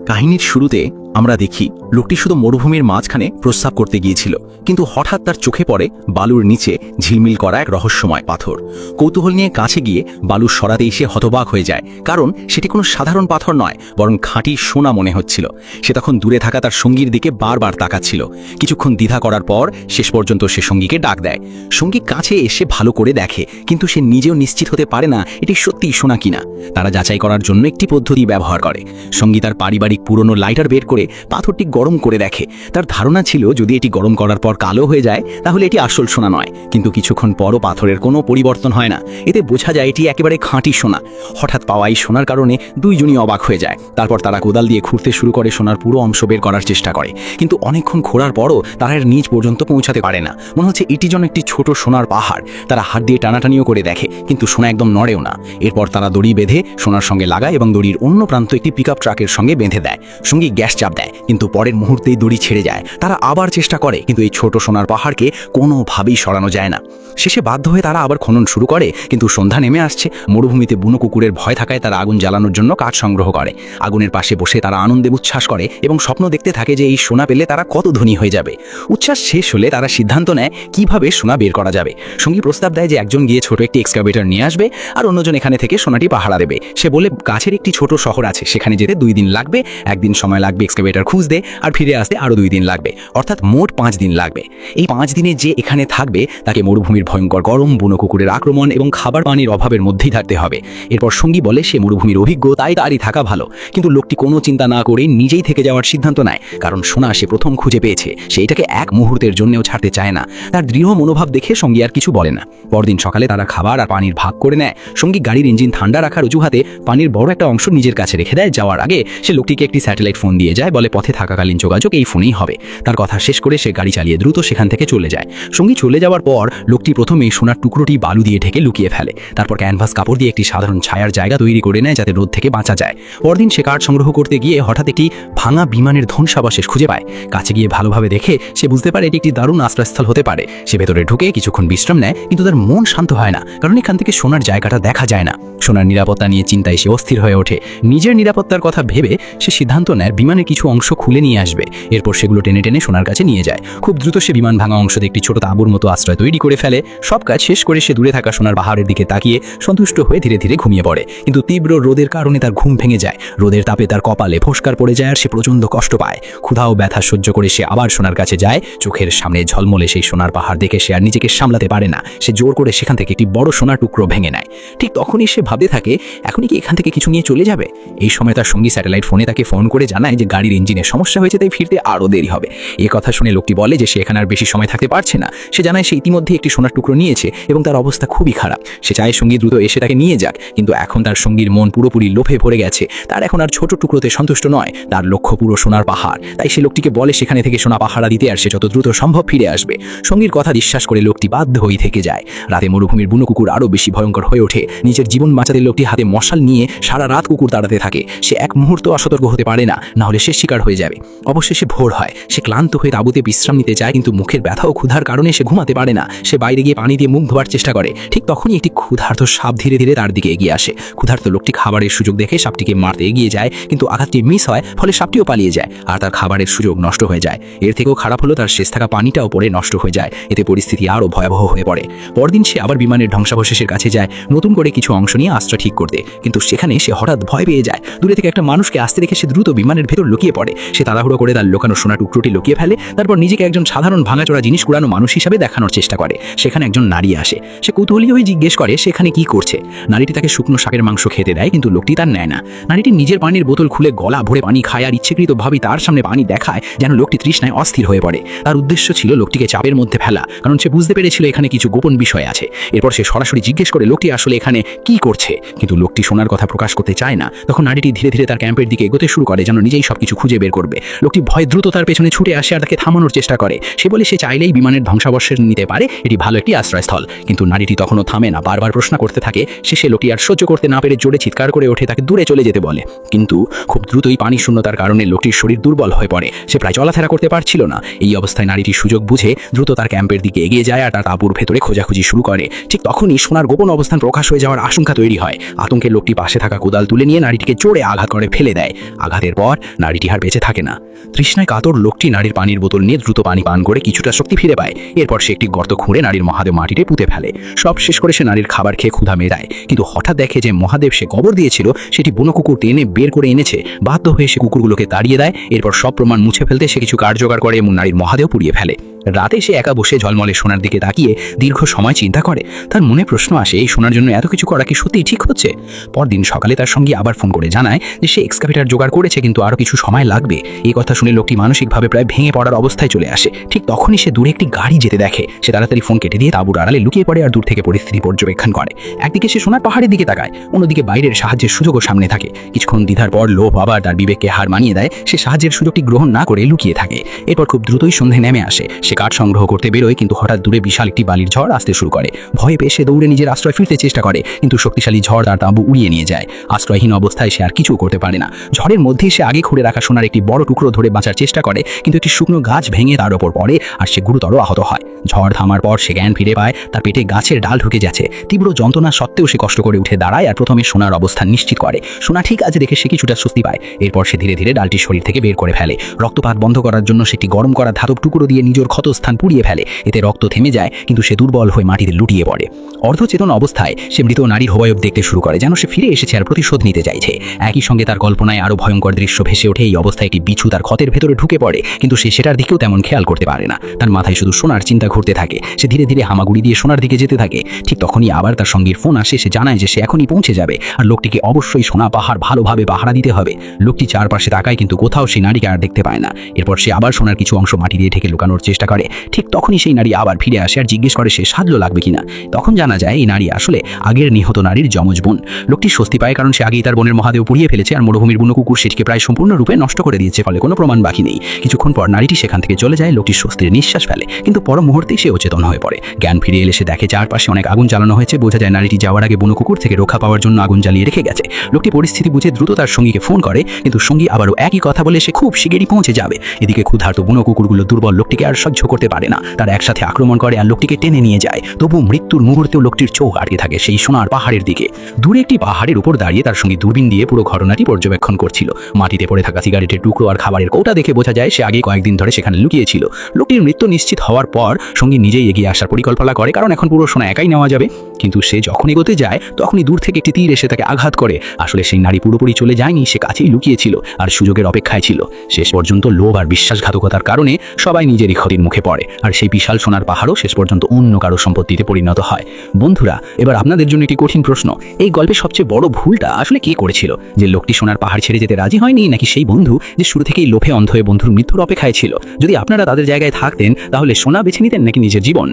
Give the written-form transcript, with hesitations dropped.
কাহিনীর শুরুতে আমরা দেখি লোকটি শুধু মরুভূমির মাঝখানে প্রস্রাব করতে গিয়েছিল, কিন্তু হঠাৎ তার চোখে পড়ে বালুর নিচে ঝিলমিল করা এক রহস্যময় পাথর। কৌতূহল নিয়ে কাছে গিয়ে বালুর সরাতেই সে হতবাক হয়ে যায়, কারণ সেটি কোনো সাধারণ পাথর নয়, বরং খাঁটি সোনা মনে হচ্ছিল। সে তখন দূরে থাকা তার সঙ্গীর দিকে বারবার তাকাচ্ছিল। কিছুক্ষণ দ্বিধা করার পর শেষ পর্যন্ত সে সঙ্গীকে ডাক দেয়। সঙ্গী কাছে এসে ভালো করে দেখে, কিন্তু সে নিজেও নিশ্চিত হতে পারে না এটি সত্যিই সোনা কিনা। তারা যাচাই করার জন্য একটি পদ্ধতি ব্যবহার করে। সঙ্গী তার পারিবারিক পুরনো লাইটার বের করে পাথরটি গরম করে দেখে। তার ধারণা ছিল যদি এটি গরম করার পর কালো হয়ে যায় তাহলে এটি আসল সোনা নয়, কিন্তু কিছুক্ষণ পরও পাথরের কোনো পরিবর্তন হয় না। এতে বোঝা যায় এটি একেবারে খাঁটি সোনা। হঠাৎ পাওয়া এই সোনার কারণে দুইজনই অবাক হয়ে যায়। তারপর তারা কোদাল দিয়ে খুঁড়তে শুরু করে সোনার পুরো অংশ বের করার চেষ্টা করে, কিন্তু অনেকক্ষণ খোঁড়ার পরও তারা এর নিচ পর্যন্ত পৌঁছাতে পারে না। মনে হচ্ছে এটি যেন একটি ছোট সোনার পাহাড়। তারা হাত দিয়ে টানাটানিও করে দেখে, কিন্তু সোনা একদম নড়েও না। এরপর তারা দড়ি বেঁধে সোনার সঙ্গে লাগায় এবং দড়ির অন্য প্রান্ত একটি পিকআপ ট্রাকের সঙ্গে বেঁধে দেয়। সঙ্গী গ্যাস চাপ দেয়, কিন্তু পরের মুহূর্তেই দড়ি ছেড়ে যায়। তারা আবার চেষ্টা করে, কিন্তু এই ছোট সোনার পাহাড়কে কোনোভাবেই সরানো যায় না। শেষে বাধ্য হয়ে তারা আবার খনন শুরু করে, কিন্তু সন্ধ্যা নেমে আসছে। মরুভূমিতে বুনো কুকুরের ভয় থাকায় তারা আগুন জ্বালানোর জন্য কাঠ সংগ্রহ করে। আগুনের পাশে বসে তারা আনন্দে উচ্ছ্বাস করে এবং স্বপ্ন দেখতে থাকে যে এই সোনা পেলে তারা কত ধনী হয়ে যাবে। উচ্ছ্বাস শেষ হলে তারা সিদ্ধান্ত নেয় কিভাবে সোনা বের করা যাবে। সঙ্গী প্রস্তাব দেয় যে একজন গিয়ে ছোট একটি এক্সকাভেটর নিয়ে আসবে, আর অন্যজন এখানে থেকে সোনাটি পাহারা দেবে। সে বলে কাছের একটি ছোট শহর আছে, সেখানে যেতে 2 দিন লাগবে। 1 দিন সময় লাগবে এক্সকাভেটর খুঁজতে, আর ফিরে আসতে আরও 2 দিন লাগবে, অর্থাৎ মোট 5 দিন লাগবে। এই 5 দিনে যে এখানে থাকবে তাকে মরুভূমির ভয়ঙ্কর গরম, বুনো কুকুরের আক্রমণ এবং খাবার পানির অভাবের মধ্যেই থাকতে হবে। এরপর সঙ্গী বলে সে মরুভূমির অভিজ্ঞ, তাই তারই থাকা ভালো। কিন্তু লোকটি কোনো চিন্তা না করে নিজেই থেকে যাওয়ার সিদ্ধান্ত নেয়, কারণ সোনা সে প্রথম খুঁজে পেয়েছে। সে এটাকে এক মুহূর্তের জন্যও ছাড়তে চায় না। তার দৃঢ় মনোভাব দেখে সঙ্গী আর কিছু বলে না। পরদিন সকালে তারা খাবার আর পানির ভাগ করে নেয়। সঙ্গী গাড়ির ইঞ্জিন ঠান্ডা রাখার অজুহাতে পানির বড় একটা অংশ নিজের কাছে রেখে দেয়। যাওয়ার আগে সে লোকটিকে একটি স্যাটেলাইট ফোন দিয়ে যায়, বলে পথে থাকাকালীন যোগাযোগ এই ফোনেই হবে। তার কথা শেষ করে সে গাড়ি চালিয়ে দ্রুত সেখান থেকে চলে যায়। সঙ্গী চলে যাওয়ার পর লোকটি প্রথমেই সোনার টুকরোটি বালু দিয়ে ঢেকে লুকিয়ে ফেলে। তারপর ক্যানভাস কাপড় দিয়ে একটি সাধারণ ছায়ার জায়গা তৈরি করে নেয় যাতে রোদ থেকে বাঁচা যায়। পরদিন সে কাঠ সংগ্রহ করতে গিয়ে হঠাৎ একটি ভাঙা বিমানের ধ্বংসাবশেষ খুঁজে পায়। কাছে গিয়ে ভালোভাবে দেখে সে বুঝতে পারে এটি একটি দারুণ আশ্রয়স্থল হতে পারে। সে ভেতরে ঢুকে কিছুক্ষণ বিশ্রাম নেয়, কিন্তু তার মন শান্ত হয় না, কারণ এখান থেকে সোনার জায়গাটা দেখা যায় না। সোনার নিরাপত্তা নিয়ে চিন্তায় সে অস্থির হয়ে ওঠে। নিজের নিরাপত্তার কথা ভেবে সে সিদ্ধান্ত নেয় বিমানের কিছু অংশ খুলে নিয়ে আসবে। এরপর সেগুলো টেনে টেনে সোনার কাছে নিয়ে যায়। খুব দ্রুত সে বিমান ভাঙা অংশ দিয়ে একটি ছোট তাঁবুর মতো আশ্রয় তৈরি করে ফেলে। সব কাজ শেষ করে সে দূরে থাকা সোনার পাহাড়ের দিকে তাকিয়ে সন্তুষ্ট হয়ে ধীরে ধীরে ঘুমিয়ে পড়ে। কিন্তু তীব্র রোদের কারণে তার ঘুম ভেঙে যায়। রোদের তাপে তার কপালে ফোস্কার পড়ে যায় আর সে প্রচণ্ড কষ্ট পায়। ক্ষুধা ও ব্যথা সহ্য করে সে আবার সোনার কাছে যায়। চোখের সামনে ঝলমলে সেই সোনার পাহাড় দেখে সে আর নিজেকে সামলাতে পারে না। সে জোর করে সেখান থেকে একটি বড় সোনার টুকরো ভেঙে নেয়। ঠিক তখনই সে ভাবতে থাকে এখনই কি এখান থেকে কিছু নিয়ে চলে যাবে। এই সময় তার সঙ্গী স্যাটেলাইট ফোনে তাকে ফোন করে জানায় যে গাড়ির ইঞ্জিনের সমস্যা হয়েছে, তাই ফিরতে আরও দেরি হবে। এই কথা শুনে লোকটি বলে যে সে এখানে আর বেশি সময় থাকতে পারছে না। সে জানায় সে ইতিমধ্যে একটি সোনার টুকরো নিয়েছে এবং তার অবস্থা খুবই খারাপ। সে চায় সঙ্গী দ্রুত এসে তাকে নিয়ে যাক, কিন্তু এখন তার সঙ্গীর মন পুরোপুরি লোভে ভরে গেছে। তার এখন আর ছোট টুকরোতে সন্তুষ্ট নয়, তার লক্ষ্য পুরো সোনার পাহাড়। তাই সে লোকটিকে বলে সেখানে থেকে সোনা পাহারা দিতে আর সে যত দ্রুত সম্ভব ফিরে আসবে। সঙ্গীর কথা বিশ্বাস করে লোকটি বাধ্য হয়ে থেকে যায়। রাতে মরুভূমির বুনো কুকুর আরও বেশি ভয়ঙ্কর হয়ে ওঠে। নিজের জীবন বাঁচাতে লোকটি হাতে মশাল নিয়ে সারা রাত কুকুর তাড়াতে থাকে। সে এক মুহূর্ত অসতর্ক হতে পারে না, না হলে সে শিকার হয়ে যাবে। অবশেষে ভোর হয়। সে ক্লান্ত হয়ে তাঁবুতে বিশ্রাম নিতে চায়, কিন্তু মুখের ব্যথা ও ক্ষুধার কারণে সে ঘুমাতে পারে না। সে বাইরে গিয়ে পানি দিয়ে মুখ ধোয়ার চেষ্টা করে। ঠিক তখনই একটি ক্ষুধার্ত সাপ ধীরে ধীরে তার দিকে এগিয়ে আসে। ক্ষুধার্ত লোকটি খাবারের সুযোগ দেখে সাপটিকে মারতে এগিয়ে যায়, কিন্তু আঘাতটি মিস হয়, ফলে সাপটিও পালিয়ে যায় আর তার খাবারের সুযোগ নষ্ট হয়ে যায়। এর থেকেও খারাপ হলো তার শেষ থাকা পানিটাও পড়ে নষ্ট হয়ে যায়। এতে পরিস্থিতি আরও ভয়াবহ হয়ে পড়ে। পরদিন সে আবার বিমানের ধ্বংসাবশেষের কাছে যায় নতুন করে কিছু অংশ নিয়ে আশ্রয় ঠিক করতে, কিন্তু সেখানে সে হঠাৎ ভয় পেয়ে যায়। দূরে থেকে একটা মানুষকে আসতে দেখে সে দ্রুত বিমানের ভেতর লুকিয়ে পড়ে। সে তাড়াহুড়ো করে তার লোকানো সোনা টুকরোটি লুকিয়ে ফেলে। তারপর নিজেকে একজন সাধারণ ভাঙাচোরা জিনিস কুড়ানো মানুষ হিসাবে দেখানোর চেষ্টা করে। সেখানে একজন নারী আসে। সে কৌতূহলী হয়ে জিজ্ঞেস করে সেখানে কি করছে। নারীটি তাকে শুকনো শাকের মাংস খেতে দেয়, কিন্তু লোকটি তার নেয় না। নারীটি নিজের পানির বোতল খুলে গলা ভরে পানি খায় আর ইচ্ছাকৃতভাবেই তার সামনে পানি দেখায়, যেন লোকটি তৃষ্ণায় অস্থির হয়ে পড়ে। তার উদ্দেশ্য ছিল লোকটিকে চাপের মধ্যে ফেলা, কারণ সে বুঝতে পেরেছিল এখানে কিছু গোপন বিষয় আছে। এরপর সে সরাসরি জিজ্ঞেস করে লোকটি আসলে এখানে কি করছে, কিন্তু লোকটি সোনার কথা প্রকাশ করতে চায় না। তখন নারীটি ধীরে ধীরে তার ক্যাম্পের দিকে এগোতে শুরু করে, যেন নিজেই সবকিছু খুঁজে বের করবে। লোকটি ভয় দ্রুত তার পেছনে ছুটে আসে আর তাকে থামানোর চেষ্টা করে। সে বলে সে চাইলেই বিমানের ধ্বংসাবশেষ নিতে পারে, এটি ভালো একটি আশ্রয়স্থল। কিন্তু নারীটি তখনও থামে না, বারবার প্রশ্ন করতে থাকে। শেষে লোকটি আর সহ্য করতে না পেরে জোরে চিৎকার করে ওঠে, তাকে দূরে চলে যেতে বলে। কিন্তু খুব দ্রুতই পানি শূন্যতার কারণে লোকটির শরীর দুর্বল হয়ে পড়ে, সে প্রায় চলাফেরা করতে পারছিল না। এই অবস্থায় নারীটি সুযোগ বুঝে দ্রুত তার ক্যাম্পের দিকে এগিয়ে যায় আর তার তাঁবুর ভেতরে খোঁজাখুঁজি শুরু করে। ঠিক তখনই সোনার গোপন অবস্থান প্রকাশ হয়ে যাওয়ার আশঙ্কা তৈরি হয়। আতঙ্কে লোকটি পাশে থাকা কোদাল তুলে নিয়ে নারীটিকে জোরে আঘাত করে ফেলে দেয়। আঘাতের পর নারীটি আর বেঁচে থাকে না। তৃষ্ণায় কাতর লোকটি নারীর পানির বোতল নিয়ে দ্রুত পানি পান করে কিছুটা শক্তি ফিরে পায়। এরপর সে একটি গর্ত খুঁড়ে নারীর মহাদেব মাটিতে পুঁতে ফেলে। সব শেষ করে সে নারীর খাবার খেয়ে ক্ষুধা মেটায়, কিন্তু হঠাৎ দেখে যে মহাদেব সে কবর দিয়েছিল সেটি বুনো কুকুর টেনে বের করে এনেছে। বাধ্য হয়ে সে কুকুরগুলোকে তাড়িয়ে দেয়। এরপর সব প্রমাণ মুছে ফেলতে সে কিছু কার্যকর করে এবং নারীর মহাদেব পুড়িয়ে ফেলে। রাতে সে একা বসে ঝলমলে সোনার দিকে তাকিয়ে দীর্ঘ সময় চিন্তা করে। তার মনে প্রশ্ন আসে, এই সোনার জন্য এত কিছু করা কি সত্যিই ঠিক হচ্ছে? পরদিন সকালে তার সঙ্গী আবার ফোন করে জানায় যে সে এক্সকাভেটর জোগাড় করেছে, কিন্তু আরও কিছু সময় লাগবে। এই কথা শুনে লোকটি মানসিকভাবে প্রায় ভেঙে পড়ার অবস্থায় চলে আসে। ঠিক তখনই সে দূরে একটি গাড়ি যেতে দেখে। সে তাড়াতাড়ি ফোন কেটে দিয়ে তাঁবুর আড়ালে লুকিয়ে পড়ে আর দূর থেকে পরিস্থিতি পর্যবেক্ষণ করে। একদিকে সে সোনার পাহাড়ের দিকে তাকায়, অন্যদিকে বাইরের সাহায্যের সুযোগও সামনে থাকে। কিছুক্ষণ দ্বিধার পর লোভ আবার তার বিবেককে হার মানিয়ে দেয়। সে সাহায্যের সুযোগটি গ্রহণ না করে লুকিয়ে থাকে। এরপর খুব দ্রুতই সন্ধে নেমে আসে। সে কাঠ সংগ্রহ করতে বেরোয়, কিন্তু হঠাৎ দূরে বিশাল একটি বালির ঝড় আসতে শুরু করে। ভয়ে পেয়ে সে দৌড়ে নিজের আশ্রয় ফিরতে চেষ্টা করে, কিন্তু শক্তিশালী ঝড় তার তাঁবু উড়িয়ে নিয়ে যায়। আশ্রয়হীন অবস্থায় সে আর কিছু করতে পারে না। ঝড়ের মধ্যেই সে আগে খুঁড়ে রাখা সোনার একটি বড় টুকরো ধরে বাঁচার চেষ্টা করে, কিন্তু একটি শুকনো গাছ ভেঙে তার ওপর পড়ে আর সে গুরুতর আহত হয়। ঝড় থামার পর সে জ্ঞান ফিরে পায়। তার পেটে গাছের ডাল ঢুকে যাচ্ছে। তীব্র যন্ত্রণা সত্ত্বেও সে কষ্ট করে উঠে দাঁড়ায় আর প্রথমে সোনার অবস্থান নিশ্চিত করে। সোনা ঠিক আছে দেখে সে কিছুটা স্বস্তি পায়। এরপর সে ধীরে ধীরে ডালটি শরীর থেকে বের করে ফেলে। রক্তপাত বন্ধ করার জন্য সে একটি গরম করা ধাতব টুকরো দিয়ে নিজের ক্ষতস্থান পুড়িয়ে ফেলে। এতে রক্ত থেমে যায়, কিন্তু সে দুর্বল হয়ে মাটিতে লুটিয়ে পড়ে। অর্ধচেতন অবস্থায় সে মৃত নারীর অবয়ব দেখতে শুরু করে, যেন সে ফিরে এসেছে আর প্রতিশোধ নিতে চাইছে। একই সঙ্গে তার কল্পনায় আরো ভয়ঙ্কর দৃশ্য ভেসে ওঠে। এই অবস্থায় একটি বিছু তার ক্ষতের ভেতরে ঢুকে পড়ে, কিন্তু সে সেটার দিকেও তেমন খেয়াল করতে পারে না। তার মাথায় শুধু সোনার চিন্তা ঘুরতে থাকে। সে ধীরে ধীরে হামাগুড়ি দিয়ে সোনার দিকে যেতে থাকে। ঠিক তখনই আবার তার সঙ্গীর ফোন আসে। সে জানায় যে সে এখনই পৌঁছে যাবে আর লোকটিকে অবশ্যই সোনা পাহাড় ভালোভাবে পাহারা দিতে হবে। লোকটি চারপাশে তাকায়, কিন্তু কোথাও সেই নারীকে আর দেখতে পায় না। এরপর সে আবার সোনার কিছু অংশ মাটি দিয়ে ঢেকে লুকানোর চেষ্টা করে। ঠিক তখনই সেই নারী আবার ফিরে আসে আর জিজ্ঞেস করে সে সাহায্য লাগবে কিনা। তখন জানা যায় এই নারী আসলে আগের নিহত নারীর যমজ বোন। লোকটি স্বস্তি পায়, কারণ সে আগেই তার বোনের মহাদেব পুড়িয়ে ফেলেছে আর মরুভূমির বুনো কুকুর সেটিকে প্রায় সম্পূর্ণরূপে নষ্ট করে দিয়েছে, ফলে কোনো প্রমাণ বাকি নেই। কিছুক্ষণ পর নারীটি সেখান থেকে চলে যায়। লোকটি স্বস্তির নিঃশ্বাস ফেলে, কিন্তু পর মুহূর্তেই সে অচেতন হয়ে পড়ে। জ্ঞান ফিরে এলে সে দেখে চারপাশে অনেক আগুন জ্বালানো হয়েছে। বোঝা যায় নারীটি যাওয়ার আগে বুনো কুকুর থেকে রক্ষা পাওয়ার জন্য আগুন জ্বালিয়ে রেখে গেছে। লোকটি পরিস্থিতি বুঝে দ্রুত তার সঙ্গীকে ফোন করে, কিন্তু সঙ্গী আবারও একই কথা বলে সে খুব শিগগিরই পৌঁছে যাবে। এদিকে ক্ষুধার্ত বুনো কুকুরগুলো দুর্বল লোকটিকে আর সহ্য করতে পারে না। তারা একসাথে আক্রমণ করে আর লোকটিকে টেনে নিয়ে যায়। তবু মৃত্যুর মুহূর্তেও লোকটির চোখ আটকে থাকে সেই সোনার পাহাড়ের দিকে। দূরে একটি পাহাড়ের উপর দাঁড়িয়ে তার সঙ্গে দূরবীন দিয়ে পুরো ঘটনাটি পর্যবেক্ষণ করছিল। মাটিতে পড়ে থাকা সিগারেটের টুকরো আর খাবারের কৌটা দেখে বোঝা যায় সে আগে কয়েকদিন ধরে সেখানে লুকিয়েছিল। লোকটির মৃত্যু নিশ্চিত হওয়ার পর সঙ্গী নিজেই এগিয়ে আসার পরিকল্পনা করে, কারণ এখন পুরো সোনা একাই নেওয়া যাবে। কিন্তু সে যখন এগোতে যায় তখনই দূর থেকে একটি তীর এসে তাকে আঘাত করে। আসলে সেই নারী পুরোপুরি চলে যায়নি, সে কাছেই লুকিয়েছিল আর সুযোগের অপেক্ষায় ছিল। শেষ পর্যন্ত লোভ আর বিশ্বাসঘাতকতার কারণে সবাই নিজেরই ক্ষতির মুখে পড়ে আর সেই বিশাল সোনার পাহাড়ও শেষ পর্যন্ত অন্য কারো সম্পত্তিতে পরিণত হয়। বন্ধুরা, এবার আপনাদের জন্য একটি কঠিন প্রশ্ন, এই গল্পের সবচেয়ে বড় ভুলটা আসলে কে করেছিল? যে লোকটি সোনার পাহাড় ছেড়ে যেতে রাজি হয়নি, নাকি সেই বন্ধু যে শুরু থেকেই লোভে অন্ধ হয়ে বন্ধুর মৃত্যুর অপেক্ষায় ছিল? যদি আপনারা তাদের জায়গায় থাকতেন তাহলে সোনা বেছে নিতেন নাকি নিজের জীবন?